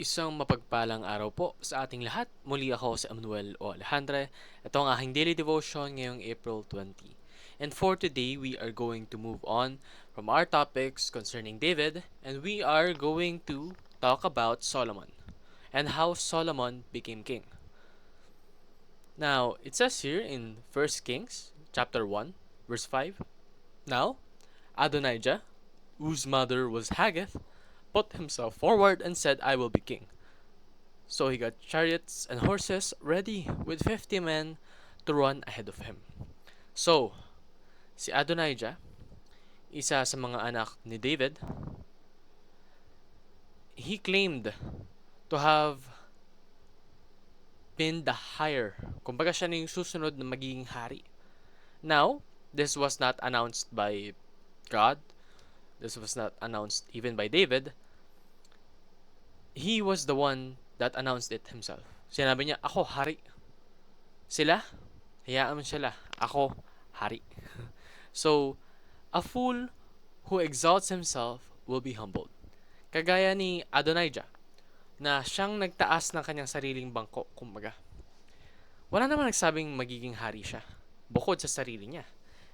Isang mapagpalang araw po sa ating lahat. Muli ako si Emmanuel O. Alejandre. Ito ang aking daily devotion ngayong April 20. And for today, we are going to move on from our topics concerning David, and we are going to talk about Solomon and how Solomon became king. Now, it says here in 1 Kings chapter 1, verse 5, Now, Adonijah, whose mother was Haggith, put himself forward and said, I will be king. So he got chariots and horses ready with 50 men to run ahead of him. So, si Adonijah, isa sa mga anak ni David, he claimed to have been the higher. Kumbaga siya na yung susunod na magiging hari. Now, this was not announced by God. This was not announced even by David. He was the one that announced it himself. Sinabi niya, ako hari. Sila, hayaan mo sila. Ako, hari. So, a fool who exalts himself will be humbled. Kagaya ni Adonijah, na siyang nagtaas ng kanyang sariling bangko, kumbaga. Wala namang nagsabing magiging hari siya, bukod sa sarili niya.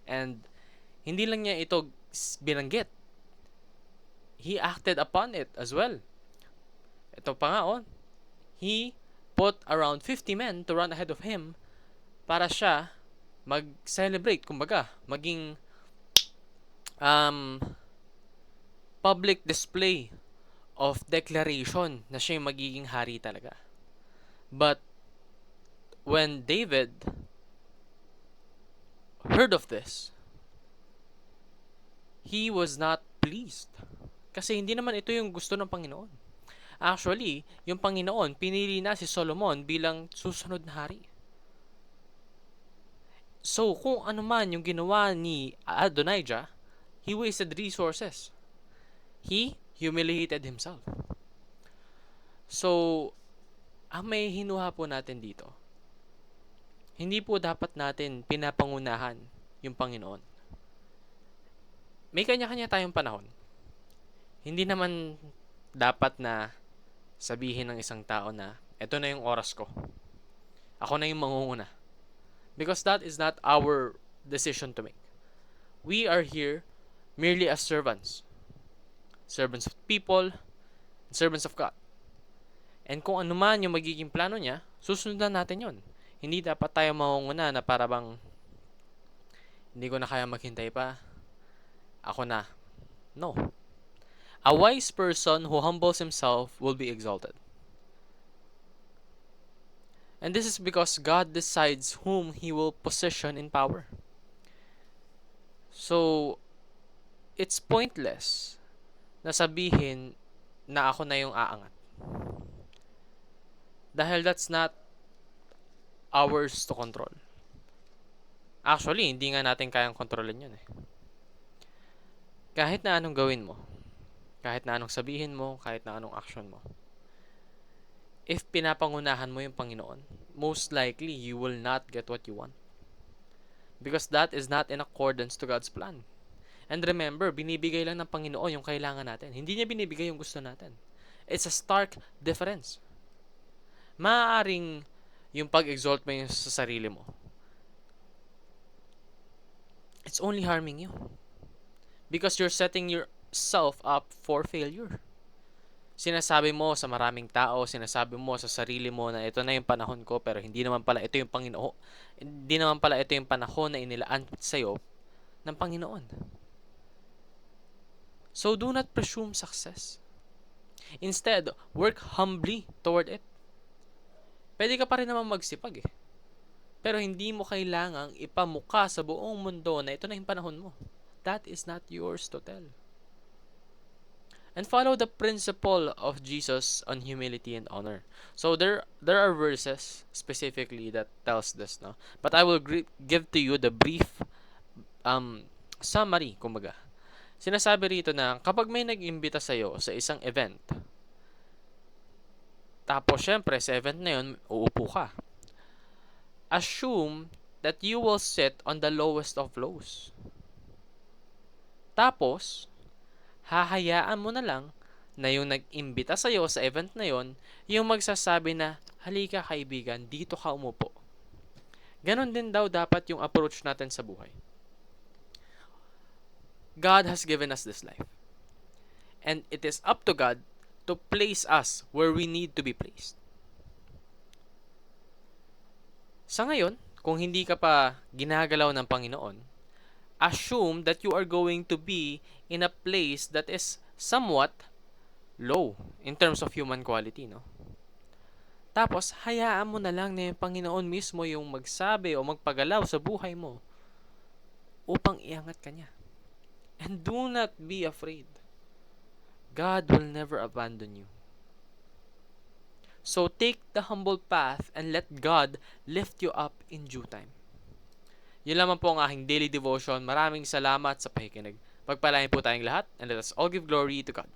And, hindi lang niya ito binanggit. He acted upon it as well. Ito pa nga, he put around 50 men to run ahead of him para siya mag-celebrate, kumbaga, maging public display of declaration na siya yung magiging hari talaga. But when David heard of this, he was not pleased. Kasi hindi naman ito yung gusto ng Panginoon. Actually, yung Panginoon, pinili na si Solomon bilang susunod na hari. So, kung ano man yung ginawa ni Adonijah, he wasted resources. He humiliated himself. So, ang may hinuha po natin dito, hindi po dapat natin pinapangunahan yung Panginoon. May kanya-kanya tayong panahon. Hindi naman dapat na sabihin ng isang tao na, eto na yung oras ko. Ako na yung mangunguna. Because that is not our decision to make. We are here merely as servants. Servants of people, and servants of God. And kung ano man yung magiging plano niya, susundan natin yon. Hindi dapat tayo mangunguna na para bang hindi ko na kaya maghintay pa. Ako na. No. A wise person who humbles himself will be exalted. And this is because God decides whom He will position in power. So, it's pointless na sabihin na ako na yung aangat. Dahil that's not ours to control. Actually, hindi nga natin kayang kontrolin yun eh. Kahit na anong gawin mo, kahit na anong sabihin mo, kahit na anong action mo, if pinapangunahan mo yung Panginoon, most likely you will not get what you want. Because that is not in accordance to God's plan. And remember, binibigay lang ng Panginoon yung kailangan natin. Hindi niya binibigay yung gusto natin. It's a stark difference. Maaaring yung pag-exalt mo yung sa sarili mo, it's only harming you. Because you're setting yourself up for failure. Sinasabi mo sa maraming tao, sinasabi mo sa sarili mo na ito na yung panahon ko, pero hindi naman pala ito yung Panginoon. Hindi naman pala ito yung panahon na inilaan sa'yo ng Panginoon. So do not presume success. Instead, work humbly toward it. Pwede ka pa rin naman magsipag eh. Pero hindi mo kailangang ipamuka sa buong mundo na ito na yung panahon mo. That is not yours to tell. And follow the principle of Jesus on humility and honor. So there are verses specifically that tells this, no? But I will give to you the brief summary, kumbaga. Sinasabi rito na kapag may nag-imbita sa'yo sa isang event, tapos syempre sa event na yun, uupo ka. Assume that you will sit on the lowest of lows. Tapos, hahayaan mo na lang na yung nag-imbita sa'yo sa event na yon, yung magsasabi na, halika kaibigan, dito ka umupo. Ganon din daw dapat yung approach natin sa buhay. God has given us this life. And it is up to God to place us where we need to be placed. Sa ngayon, kung hindi ka pa ginagalaw ng Panginoon, assume that you are going to be in a place that is somewhat low in terms of human quality, no? Tapos, hayaan mo na lang na yung Panginoon mismo yung magsabi o magpagalaw sa buhay mo upang iangat ka niya. And do not be afraid. God will never abandon you. So take the humble path and let God lift you up in due time. Yun lamang po ang aking daily devotion. Maraming salamat sa pakikinig. Pagpalain po tayong lahat and let us all give glory to God.